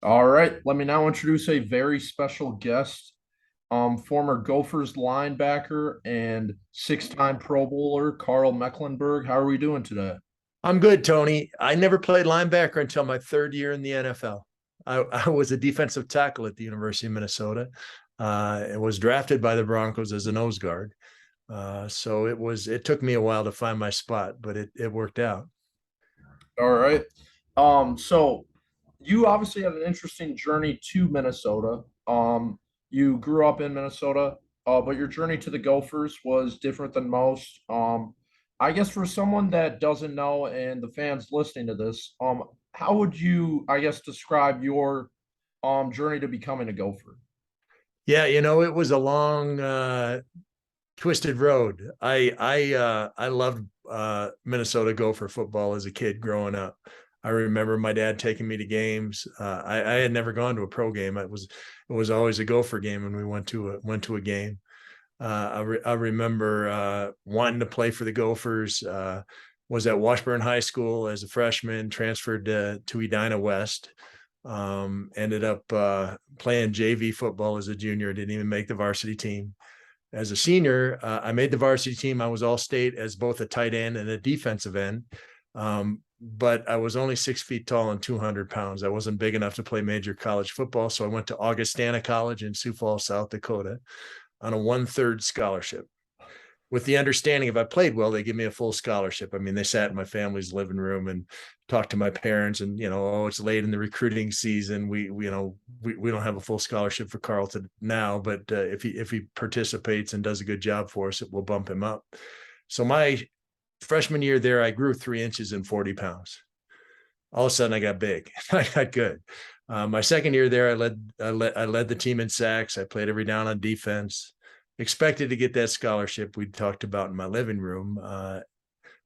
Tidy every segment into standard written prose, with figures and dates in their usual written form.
All right, let me now introduce a very special guest, former Gophers linebacker and six-time Pro Bowler, Karl Mecklenburg. How are we doing today? I'm good, Tony. I never played linebacker until my third year in the NFL. I was a defensive tackle at the University of Minnesota. I was drafted by the Broncos as a nose guard. So it took me a while to find my spot, but it worked out. All right. So you obviously had an interesting journey to Minnesota. You grew up in Minnesota, but your journey to the Gophers was different than most. I guess for someone that doesn't know and the fans listening to this, how would you, I guess, describe your journey to becoming a Gopher? Yeah, it was a long twisted road. I loved Minnesota Gopher football as a kid growing up. I remember my dad taking me to games. I had never gone to a pro game. It was always a Gopher game when we went to a game. I remember wanting to play for the Gophers. Was at Washburn High School as a freshman, transferred to Edina West. Ended up playing JV football as a junior. Didn't even make the varsity team. As a senior, I made the varsity team. I was all state as both a tight end and a defensive end. But I was only 6 feet tall and 200 pounds. I wasn't big enough to play major college football. So I went to Augustana College in Sioux Falls, South Dakota on a 1/3 scholarship with the understanding if I played well, they give me a full scholarship. I mean, they sat in my family's living room and talked to my parents and, oh, it's late in the recruiting season. We don't have a full scholarship for Carlton now, but if he participates and does a good job for us, it will bump him up. So my freshman year there, I grew 3 inches and 40 pounds. All of a sudden I got big. I got good. My second year there, I led the team in sacks. I played every down on defense. Expected to get that scholarship we talked about in my living room.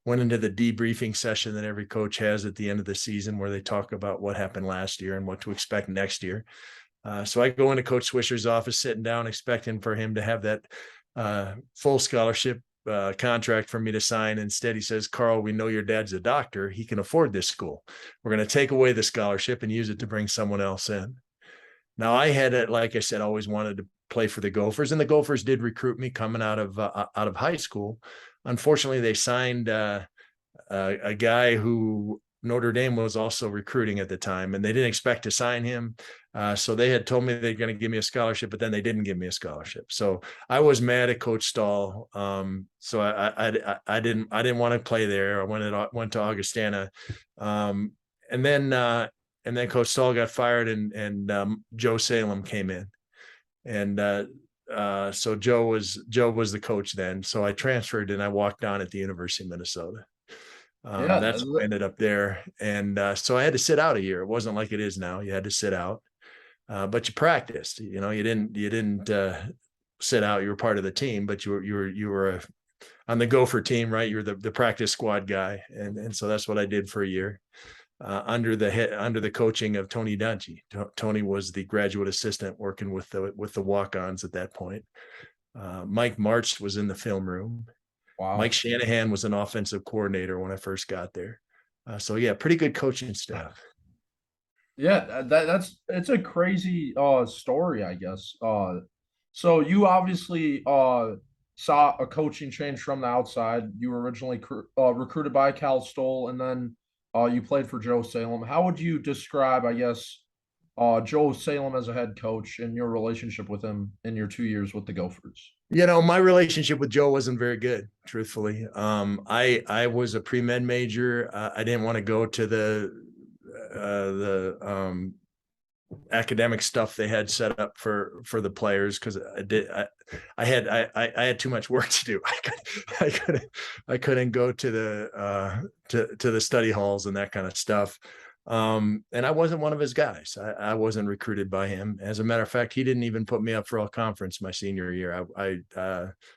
Went into the debriefing session that every coach has at the end of the season where they talk about what happened last year and what to expect next year. So I go into Coach Swisher's office, sitting down, expecting for him to have that full scholarship contract for me to sign. Instead, he says, "Karl, we know your dad's a doctor. He can afford this school. We're going to take away the scholarship and use it to bring someone else in." Now, I had, like I said, always wanted to play for the Gophers, and the Gophers did recruit me coming out of high school. Unfortunately, they signed a guy who Notre Dame was also recruiting at the time, and they didn't expect to sign him. So they had told me they're going to give me a scholarship, but then they didn't give me a scholarship. So I was mad at Coach Stahl. So I didn't want to play there. I went to Augustana, um, and then Coach Stahl got fired, and Joe Salem came in, and so Joe was the coach then. So I transferred and I walked on at the University of Minnesota. Yeah, That's how I ended up there. And so I had to sit out a year. It wasn't like it is now. You had to sit out, but you practiced. You didn't sit out. You were part of the team, but you were on the Gopher team, right? You were the practice squad guy, and so that's what I did for a year. Under the coaching of Tony Dungy. Tony was the graduate assistant working with the walk-ons at that point. Mike March was in the film room. Mike wow. Shanahan was an offensive coordinator when I first got there. So yeah, pretty good coaching staff. Yeah, that's it's a crazy story, I guess. So you obviously saw a coaching change from the outside. You were originally recruited by Cal Stoll, and then you played for Joe Salem. How would you describe, I guess, Joe Salem as a head coach and your relationship with him in your 2 years with the Gophers? My relationship with Joe wasn't very good, truthfully. I was a pre-med major. I didn't want to go to the academic stuff they had set up for the players because I had too much work to do. I couldn't go to the study halls and that kind of stuff. And I wasn't one of his guys. I wasn't recruited by him. As a matter of fact, he didn't even put me up for all conference my senior year.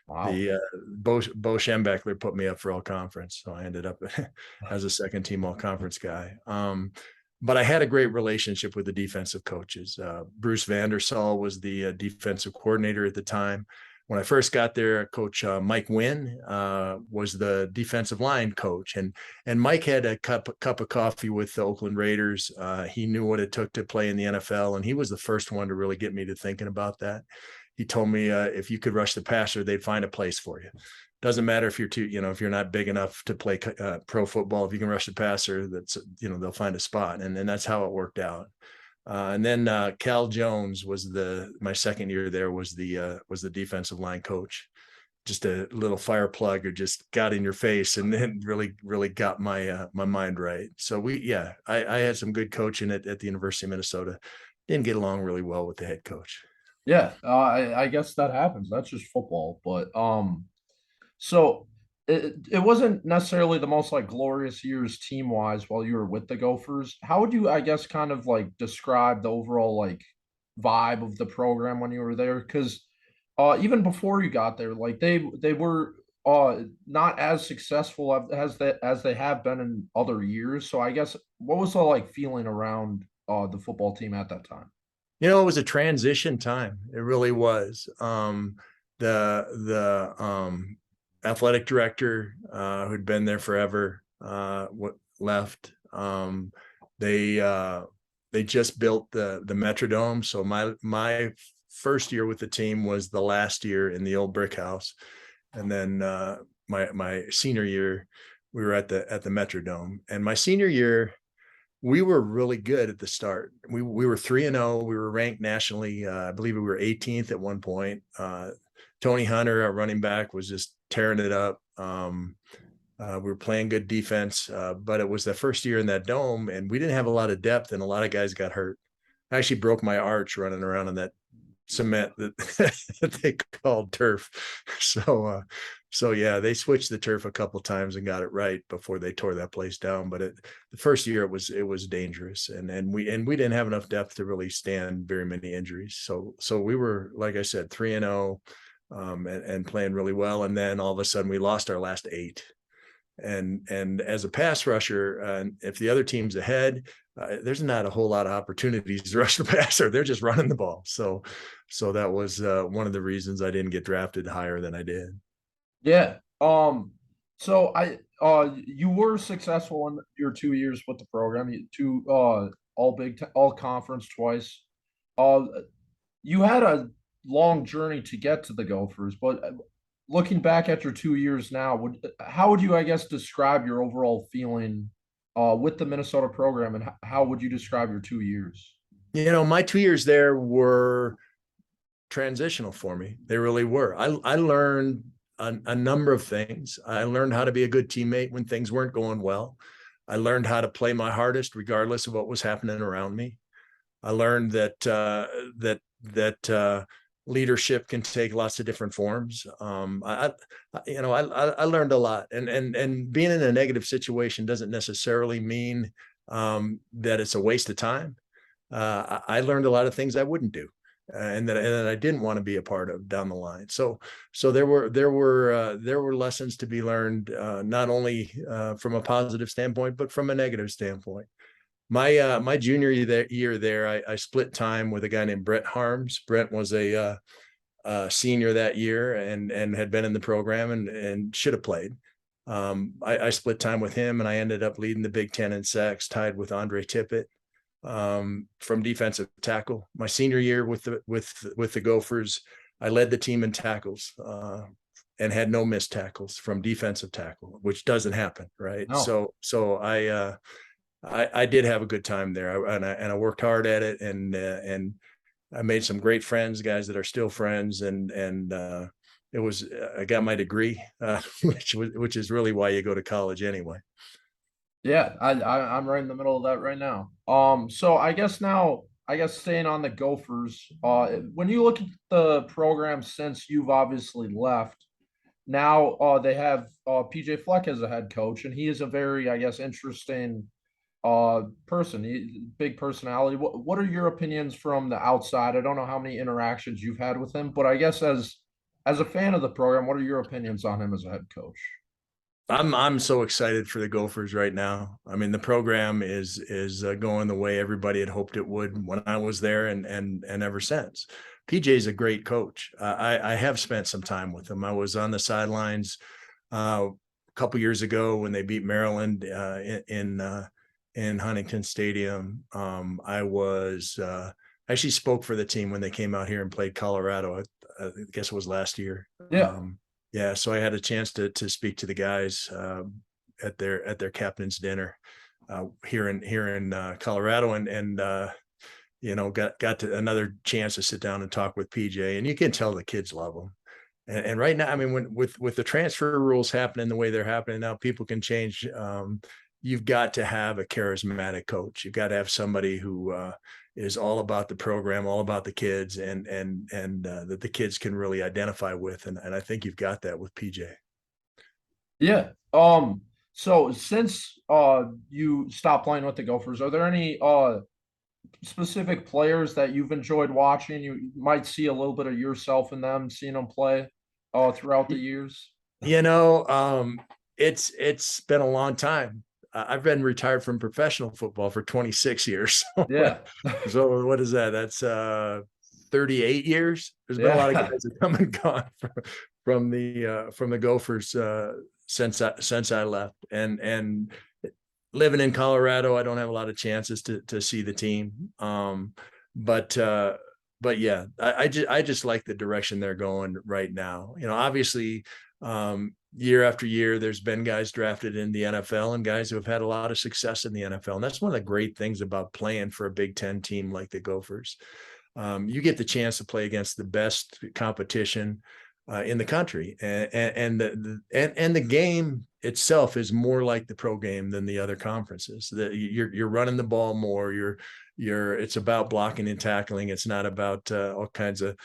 Wow. The Bo Schembechler put me up for all conference, so I ended up as a second team all conference guy. But I had a great relationship with the defensive coaches. Bruce Vandersall was the defensive coordinator at the time. When I first got there, Coach Mike Wynn was the defensive line coach, and Mike had a cup of coffee with the Oakland Raiders. He knew what it took to play in the NFL, and he was the first one to really get me to thinking about that. He told me if you could rush the passer, they'd find a place for you. Doesn't matter if you're if you're not big enough to play pro football. If you can rush the passer, they'll find a spot, and that's how it worked out. And then Cal Jones was my second year there was the defensive line coach. Just a little fire plug or just got in your face and then really got my mind right. So I had some good coaching at the University of Minnesota. Didn't get along really well with the head coach. Yeah, I guess that happens. That's just football. But so it wasn't necessarily the most like glorious years team wise while you were with the Gophers. How would you, I guess, kind of like describe the overall like vibe of the program when you were there? Because even before you got there, like they were not as successful as they have been in other years. So I guess what was the like feeling around the football team at that time? It was a transition time. It really was. The athletic director who'd been there forever left. They just built the Metrodome. So my first year with the team was the last year in the old brick house, and then my senior year we were at the Metrodome. And my senior year, we were really good at the start. We were 3-0. We were ranked nationally. I believe we were 18th at one point. Tony Hunter, our running back, was just tearing it up. We were playing good defense, but it was the first year in that dome, and we didn't have a lot of depth, and a lot of guys got hurt. I actually broke my arch running around in that cement that, that they called turf. So yeah, they switched the turf a couple times and got it right before they tore that place down. But the first year it was dangerous, and we didn't have enough depth to really stand very many injuries. So we were, like I said, 3-0, and playing really well. And then all of a sudden we lost our last 8. And as a pass rusher, if the other team's ahead, there's not a whole lot of opportunities to rush the passer. They're just running the ball. So that was one of the reasons I didn't get drafted higher than I did. Yeah. So you were successful in your 2 years with the program. All conference twice. Uh, you had a long journey to get to the Gophers, but looking back at your 2 years now, how would you, I guess, describe your overall feeling with the Minnesota program, and how would you describe your 2 years? My 2 years there were transitional for me. They really were. I learned a number of things. I learned how to be a good teammate when things weren't going well. I learned how to play my hardest regardless of what was happening around me. I learned that leadership can take lots of different forms. I learned a lot, and being in a negative situation doesn't necessarily mean that it's a waste of time. I learned a lot of things I wouldn't do, and that I didn't want to be a part of down the line. So there were lessons to be learned, not only from a positive standpoint, but from a negative standpoint. My junior year there, I split time with a guy named Brett Harms. Brett was a senior that year and had been in the program and should have played. I split time with him, and I ended up leading the Big Ten in sacks, tied with Andre Tippett from defensive tackle. My senior year with the Gophers, I led the team in tackles and had no missed tackles from defensive tackle, which doesn't happen, right? No. So I did have a good time there, and I worked hard at it, and I made some great friends, guys that are still friends, and it was I got my degree, which is really why you go to college anyway. Yeah, I'm right in the middle of that right now. So I guess staying on the Gophers, when you look at the program since you've obviously left, now they have PJ Fleck as a head coach, and he is a very, I guess, interesting person. Big personality. What are your opinions from the outside? I don't know how many interactions you've had with him, but I guess as a fan of the program, what are your opinions on him as a head coach? I'm so excited for the Gophers right now. I mean, the program is going the way everybody had hoped it would when I was there, and ever since. PJ's a great coach. I have spent some time with him. I was on the sidelines a couple years ago when they beat Maryland in Huntington Stadium. I was actually spoke for the team when they came out here and played Colorado. I guess it was last year. Yeah. Yeah, so I had a chance to speak to the guys at their captain's dinner here in Colorado, and got to another chance to sit down and talk with PJ, and you can tell the kids love him. And right now, I mean, with the transfer rules happening the way they're happening now, people can change. You've got to have a charismatic coach. You've got to have somebody who is all about the program, all about the kids, and that the kids can really identify with. And I think you've got that with PJ. Yeah. So since you stopped playing with the Gophers, are there any specific players that you've enjoyed watching? You might see a little bit of yourself in them, seeing them play throughout the years. You know, it's been a long time. I've been retired from professional football for 26 years. Yeah. So what is that? That's 38 years. There's been a lot of guys that come and gone from the Gophers since I left. And living in Colorado, I don't have a lot of chances to see the team. But yeah, I just like the direction they're going right now. You know, obviously, year after year, there's been guys drafted in the NFL and guys who have had a lot of success in the NFL. And that's one of the great things about playing for a Big Ten team like the Gophers. You get the chance to play against the best competition in the country, and the game itself is more like the pro game than the other conferences. That you're running the ball more. It's about blocking and tackling. It's not about all kinds of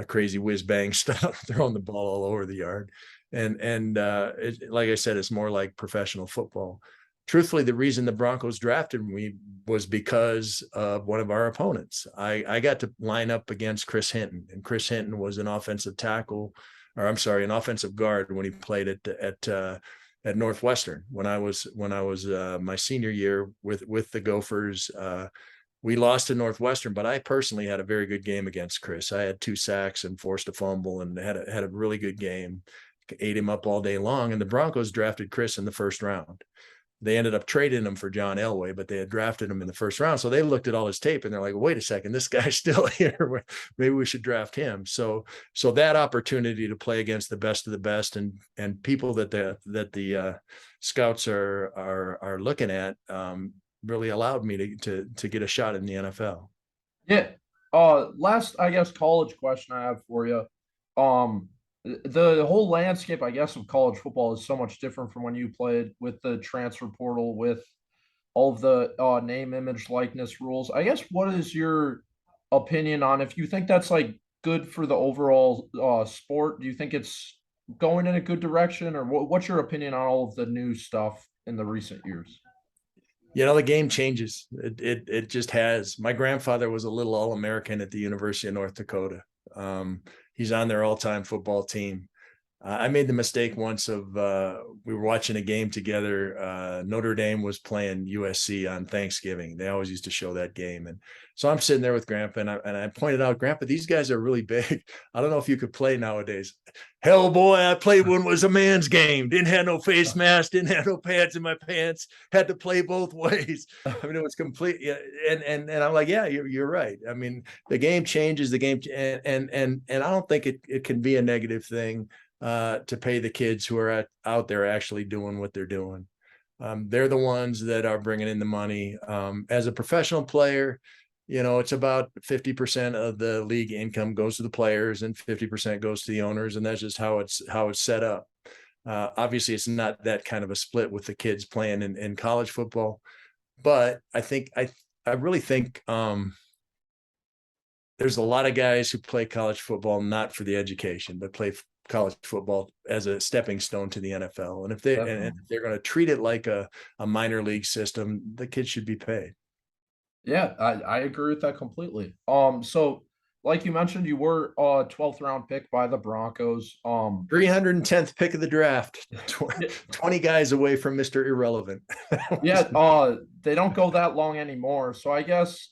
crazy whiz bang stuff, throwing the ball all over the yard. And like I said, it's more like professional football. Truthfully, the reason the Broncos drafted me was because of one of our opponents. I got to line up against Chris Hinton, and Chris Hinton was an offensive tackle, or I'm sorry, an offensive guard when he played at Northwestern. When I was my senior year with the Gophers, we lost to Northwestern, but I personally had a very good game against Chris. I had 2 sacks and forced a fumble, and had a really good game. Ate him up all day long, and the Broncos drafted Chris in the first round. They ended up trading him for John Elway, but they had drafted him in the first round. So they looked at all his tape and they're like, wait a second, this guy's still here. Maybe we should draft him. So that opportunity to play against the best of the best and people that the scouts are looking at really allowed me to get a shot in the NFL. Yeah. Last, I guess, college question I have for you. The whole landscape, I guess, of college football is so much different from when you played with the transfer portal, with all of the name, image, likeness rules. I guess, what is your opinion on if you think that's like good for the overall sport? Do you think it's going in a good direction, or what's your opinion on all of the new stuff in the recent years? You know, the game changes. It just has. My grandfather was a little All-American at the University of North Dakota. He's on their all-time football team. I made the mistake once of we were watching a game together. Notre Dame was playing USC on Thanksgiving. They always used to show that game. And so I'm sitting there with Grandpa, and I pointed out, Grandpa, these guys are really big. I don't know if you could play nowadays. Hell, boy, I played when it was a man's game. Didn't have no face mask, didn't have no pads in my pants. Had to play both ways. I mean, it was complete. And I'm like, yeah, you're right. I mean, the game changes. The game, and I don't think it can be a negative thing. To pay the kids who are out there actually doing what they're doing. They're the ones that are bringing in the money. As a professional player, you know, it's about 50% of the league income goes to the players and 50% goes to the owners. And that's just how it's set up. Obviously, it's not that kind of a split with the kids playing in college football. But I really think there's a lot of guys who play college football not for the education, but play college football as a stepping stone to the NFL. And if they're going to treat it like a minor league system, the kids should be paid. Yeah, I agree with that completely. So like you mentioned, you were a 12th round pick by the Broncos. 310th pick of the draft, Yeah, 20 guys away from Mr. Irrelevant. yeah, they don't go that long anymore. So I guess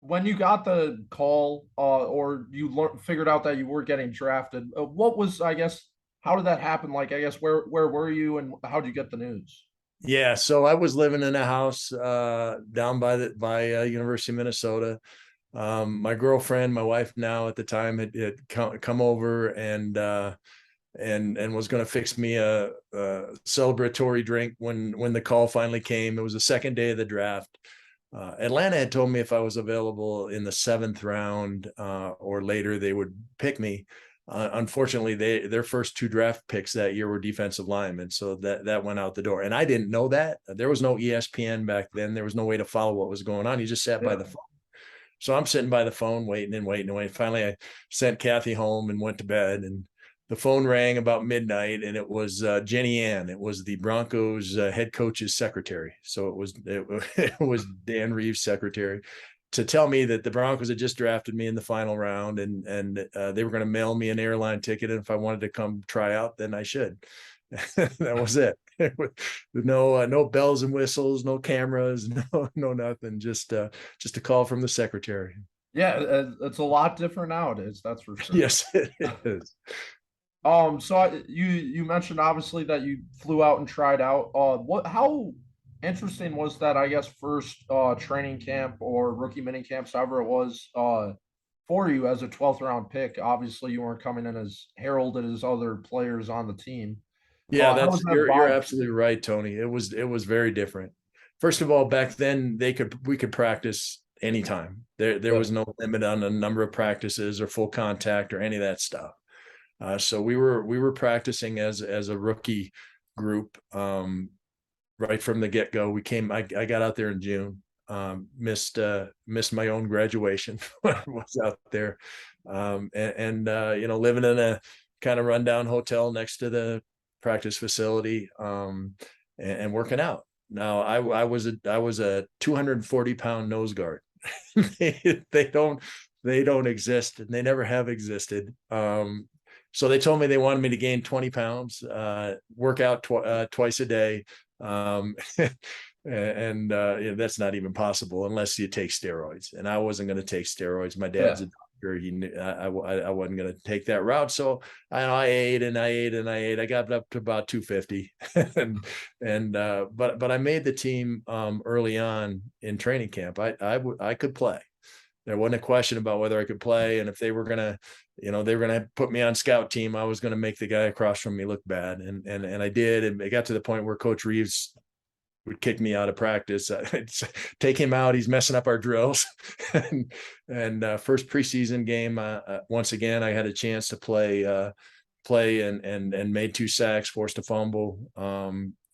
when you got the call or you figured out that you were getting drafted, what was, I guess, how did that happen? Like, I guess, where were you and how did you get the news? Yeah, so I was living in a house down by University of Minnesota. My girlfriend, my wife now at the time, had come over and was going to fix me a celebratory drink when the call finally came. It was the second day of the draft. Atlanta had told me if I was available in the seventh round or later, they would pick me. Unfortunately, their first two draft picks that year were defensive linemen, so that went out the door. And I didn't know that. There was no ESPN back then. There was no way to follow what was going on. You just sat by Yeah. the phone. So I'm sitting by the phone waiting and waiting and waiting. Finally, I sent Kathy home and went to bed. And the phone rang about midnight, and it was Jenny Ann. It was the Broncos head coach's secretary. So it was Dan Reeves' secretary to tell me that the Broncos had just drafted me in the final round, and they were going to mail me an airline ticket, and if I wanted to come try out, then I should. That was it. No bells and whistles, no cameras, no nothing. Just a call from the secretary. Yeah, it's a lot different nowadays, that's for sure. Yes, it is. So you mentioned obviously that you flew out and tried out. How interesting was that? I guess first training camp or rookie mini camps, however it was, for you as a 12th round pick. Obviously, you weren't coming in as heralded as other players on the team. Yeah, How was that's that you're vibe? absolutely right, Tony. It was very different. First of all, back then we could practice anytime. There Yeah, was no limit on the number of practices or full contact or any of that stuff. So we were practicing as a rookie group right from the get go. I got out there in June. Missed my own graduation when I was out there, and living in a kind of rundown hotel next to the practice facility, and working out. Now I was a 240-pound nose guard. They don't exist, and they never have existed. So they told me they wanted me to gain 20 pounds, work out twice a day. Um, and that's not even possible unless you take steroids. And I wasn't going to take steroids. My dad's yeah, a doctor. He knew I wasn't going to take that route. So I ate and I ate and I ate. I got up to about 250, but I made the team early on in training camp. I could play. There wasn't a question about whether I could play, and if they were gonna, they were gonna put me on scout team, I was gonna make the guy across from me look bad, and I did. And it got to the point where Coach Reeves would kick me out of practice. I'd take him out. He's messing up our drills. and first preseason game, once again, I had a chance to play and made two sacks, forced a fumble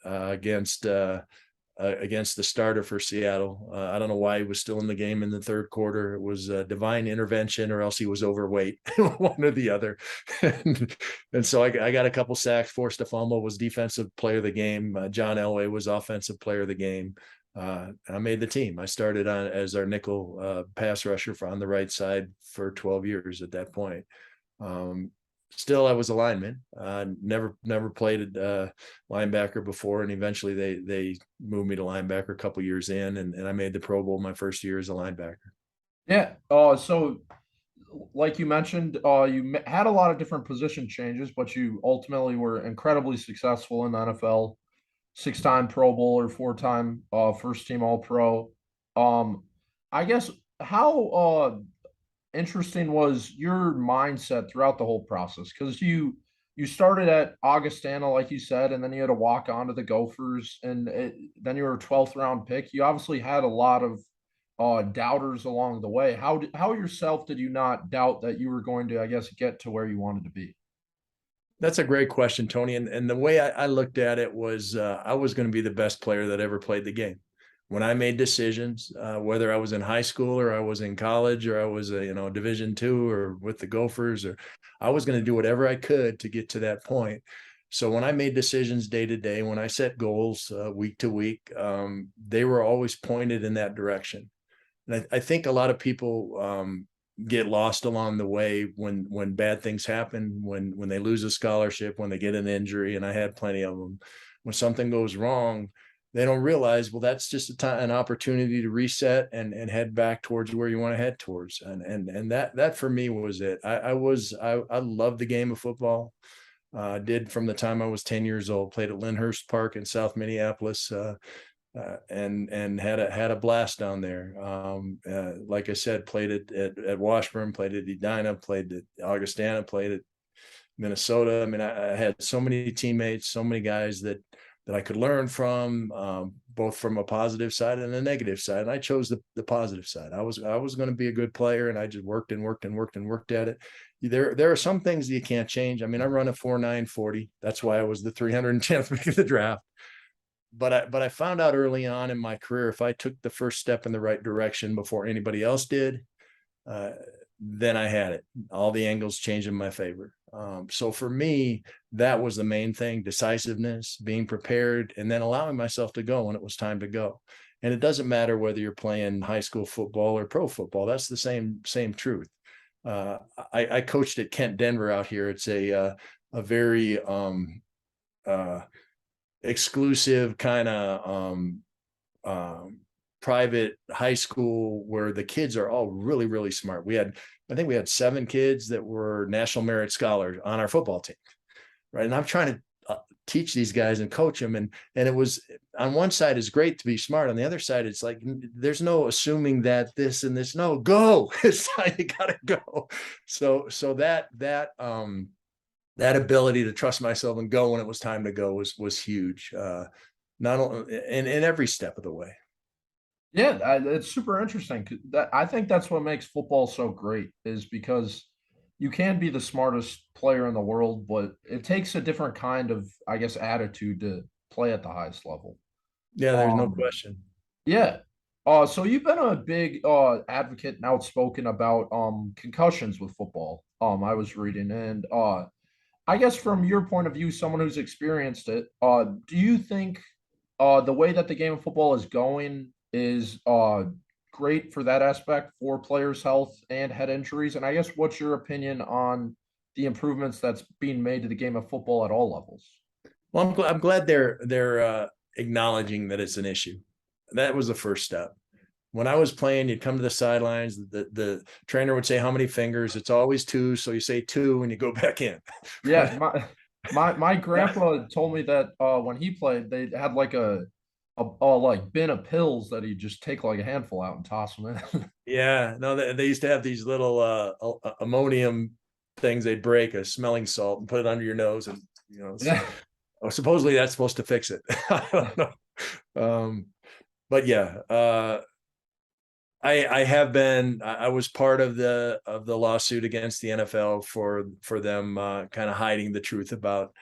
against the starter for Seattle. I don't know why he was still in the game in the third quarter. It was a divine intervention, or else he was overweight, one or the other. and so I got a couple sacks, forced a fumble, was defensive player of the game. John Elway was offensive player of the game. I made the team. I started on as our nickel pass rusher on the right side for 12 years at that point. Still, I was a lineman. Never played linebacker before, and eventually they moved me to linebacker a couple years in, and I made the Pro Bowl my first year as a linebacker. yeah. So like you mentioned, you had a lot of different position changes, but you ultimately were incredibly successful in the NFL. Six-time Pro Bowler, four-time first team All-Pro. Um, I guess how interesting was your mindset throughout the whole process? Because you started at Augustana, like you said, and then you had to walk on to the Gophers, and then you were a 12th round pick. You obviously had a lot of doubters along the way. How yourself did you not doubt that you were going to, I guess, get to where you wanted to be? That's a great question, Tony. And the way I looked at it was I was going to be the best player that ever played the game. When I made decisions, whether I was in high school or I was in college or I was Division II or with the Gophers, or I was going to do whatever I could to get to that point. So when I made decisions day to day, when I set goals week to week, they were always pointed in that direction. And I think a lot of people get lost along the way when bad things happen, when they lose a scholarship, when they get an injury, and I had plenty of them. When something goes wrong, they don't realize, well, that's just an opportunity to reset and head back towards where you want to head towards. And that for me was it. I loved the game of football. Did from the time I was 10 years old. Played at Lyndhurst Park in South Minneapolis, and had a blast down there. Like I said, played at Washburn, played at Edina, played at Augustana, played at Minnesota. I mean, I had so many teammates, so many guys that I could learn from, both from a positive side and a negative side. And I chose the positive side. I was going to be a good player, and I just worked and worked and worked and worked at it. There are some things that you can't change. I mean, I run a 4.940. That's why I was the 310th pick of the draft. But I found out early on in my career, if I took the first step in the right direction before anybody else did, then I had it. All the angles changed in my favor. So for me, that was the main thing: decisiveness, being prepared, and then allowing myself to go when it was time to go. And it doesn't matter whether you're playing high school football or pro football. That's the same truth. I coached at Kent Denver out here. It's a very exclusive kind of private high school where the kids are all really, really smart. I think we had 7 kids that were National Merit Scholars on our football team. Right. And I'm trying to teach these guys and coach them. And it was, on one side, it's great to be smart. On the other side, it's like, there's no assuming that this and this, no, go. It's like, you gotta go. So that ability to trust myself and go when it was time to go was huge. Not only in every step of the way. Yeah, it's super interesting. I think that's what makes football so great, is because you can be the smartest player in the world, but it takes a different kind of, I guess, attitude to play at the highest level. Yeah, there's no Um, question. yeah. So you've been a big advocate and outspoken about concussions with football. I was reading, and I guess from your point of view, someone who's experienced it, do you think the way that the game of football is going is great for that aspect for players' health and head injuries? And I guess what's your opinion on the improvements that's being made to the game of football at all levels? Well, I'm glad they're acknowledging that it's an issue. That was the first step. When I was playing, you'd come to the sidelines. The trainer would say, "How many fingers?" It's always 2, so you say 2 and you go back in. Yeah, my grandpa told me that when he played, they had like a like bin of pills that he'd just take like a handful out and toss them in. Yeah, no, they used to have these little ammonium things they'd break, a smelling salt, and put it under your nose, and Yeah. supposedly that's supposed to fix it. I don't know. But yeah, I have been. I was part of the lawsuit against the NFL for them kind of hiding the truth about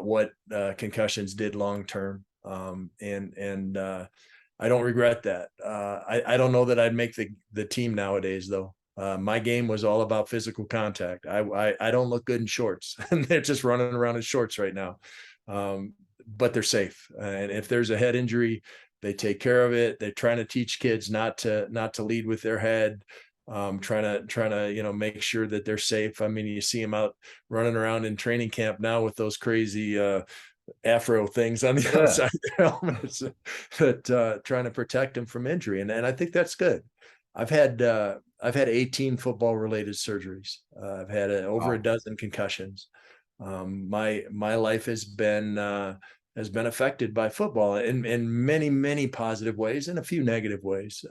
what concussions did long term. And I don't regret that. I don't know that I'd make the team nowadays, though. My game was all about physical contact. I don't look good in shorts, and they're just running around in shorts right now. But they're safe, and if there's a head injury, they take care of it. They're trying to teach kids not to lead with their head. Trying to make sure that they're safe. I mean, you see them out running around in training camp now with those crazy afro things on the outside of their helmets, that trying to protect them from injury, and I think that's good. I've had 18 football related surgeries. I've had over a dozen concussions. My life has been affected by football in many positive ways and a few negative ways.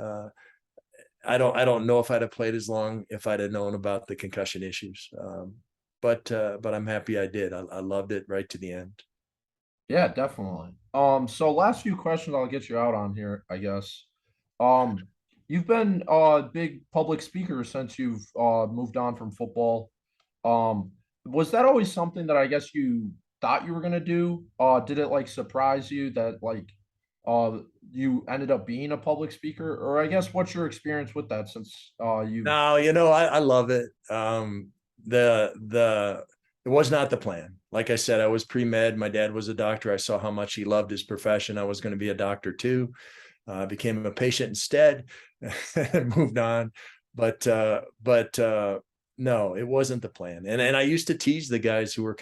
I don't know if I'd have played as long if I'd have known about the concussion issues. But I'm happy I did. I loved it right to the end. Yeah, definitely. So last few questions I'll get you out on here, I guess. You've been a big public speaker since you've moved on from football. Was that always something that I guess you thought you were gonna do? Did it like surprise you that like you ended up being a public speaker? Or I guess what's your experience with that since you've No, I love it. It was not the plan. Like I said, I was pre-med. My dad was a doctor. I saw how much he loved his profession. I was going to be a doctor too. Became a patient instead and moved on. but no, it wasn't the plan. And I used to tease the guys who were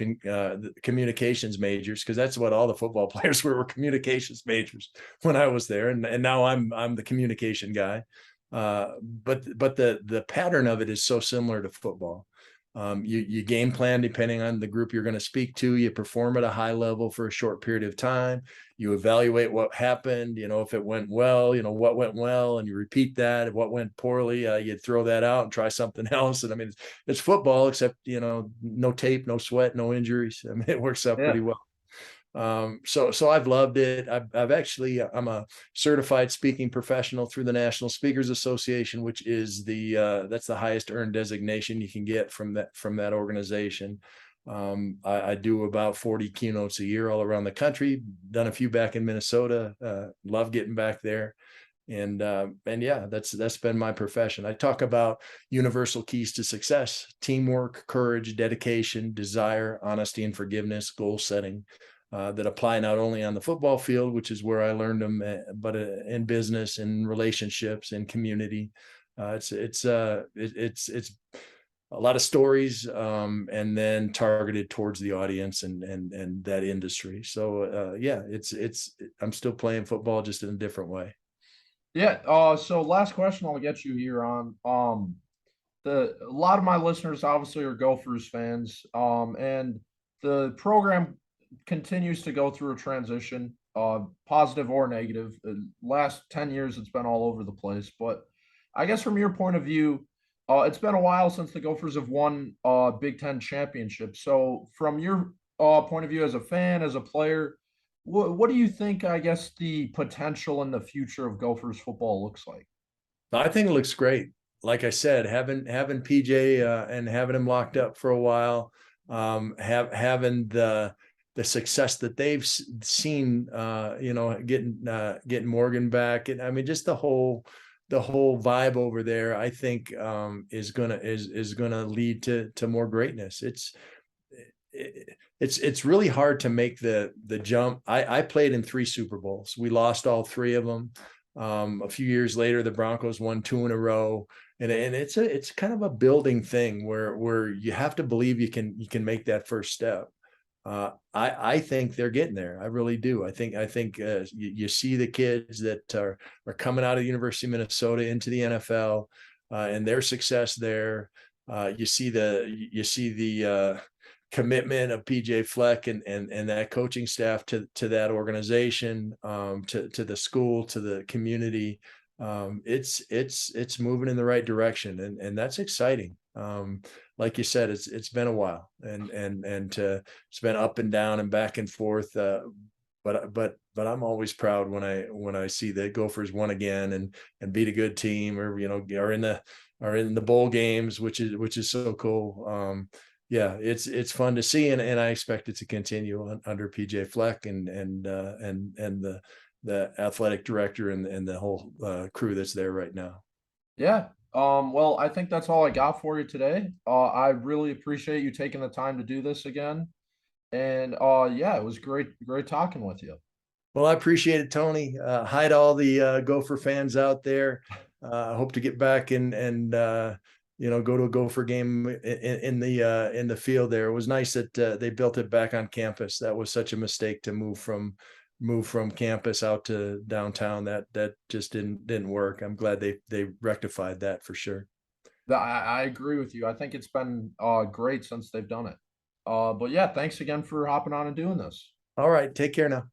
communications majors, because that's what all the football players were communications majors when I was there. And now I'm the communication guy. But the pattern of it is so similar to football. You game plan depending on the group you're going to speak to. You perform at a high level for a short period of time. You evaluate what happened, if it went well, what went well, and you repeat that. If what went poorly, you throw that out and try something else. And I mean, it's football, except, no tape, no sweat, no injuries. I mean, it works out pretty Yeah. well. So I've loved it. I'm a certified speaking professional through the National Speakers Association, which is that's the highest earned designation you can get from that organization. I do about 40 keynotes a year all around the country. Done a few back in Minnesota. Love getting back there. And yeah, that's been my profession. I talk about universal keys to success: teamwork, courage, dedication, desire, honesty, and forgiveness, goal setting. That apply not only on the football field, which is where I learned them, but in business, in relationships, in community. It's a lot of stories, and then targeted towards the audience and that industry. So yeah, I'm still playing football, just in a different way. Yeah. So last question I'll get you here on. A lot of my listeners obviously are Gophers fans. And the program continues to go through a transition, positive or negative. Last 10 years, it's been all over the place. But I guess from your point of view, it's been a while since the Gophers have won Big Ten championship. So from your point of view as a fan, as a player, what do you think, I guess, the potential in the future of Gophers football looks like? I think it looks great. Like I said, having PJ and having him locked up for a while, having the success that they've seen, getting Morgan back, and I mean, just the whole vibe over there, I think, is gonna lead to more greatness. It's really hard to make the jump. I played in 3 Super Bowls. We lost all 3 of them. A few years later, the Broncos won 2 in a row, and it's kind of a building thing where you have to believe you can make that first step. I think they're getting there. I really do. I think you see the kids that are coming out of the University of Minnesota into the NFL, and their success there. You see the commitment of PJ Fleck and that coaching staff to that organization, to the school, to the community. It's moving in the right direction, and that's exciting. Like you said, it's been a while, and it's been up and down and back and forth. But I'm always proud when I see the Gophers won again and beat a good team, or are in the bowl games, which is so cool. Yeah, it's fun to see, and I expect it to continue under PJ Fleck and the athletic director and the whole crew that's there right now. Yeah. Well, I think that's all I got for you today. I really appreciate you taking the time to do this again. And yeah, it was great talking with you. Well, I appreciate it, Tony. Hi to all the Gopher fans out there. I hope to get back and go to a Gopher game in the field there. It was nice that they built it back on campus. That was such a mistake to move from campus out to downtown. That just didn't work. I'm glad they rectified that for sure. I agree with you. I think it's been great since they've done it. But yeah, thanks again for hopping on and doing this. All right, take care now.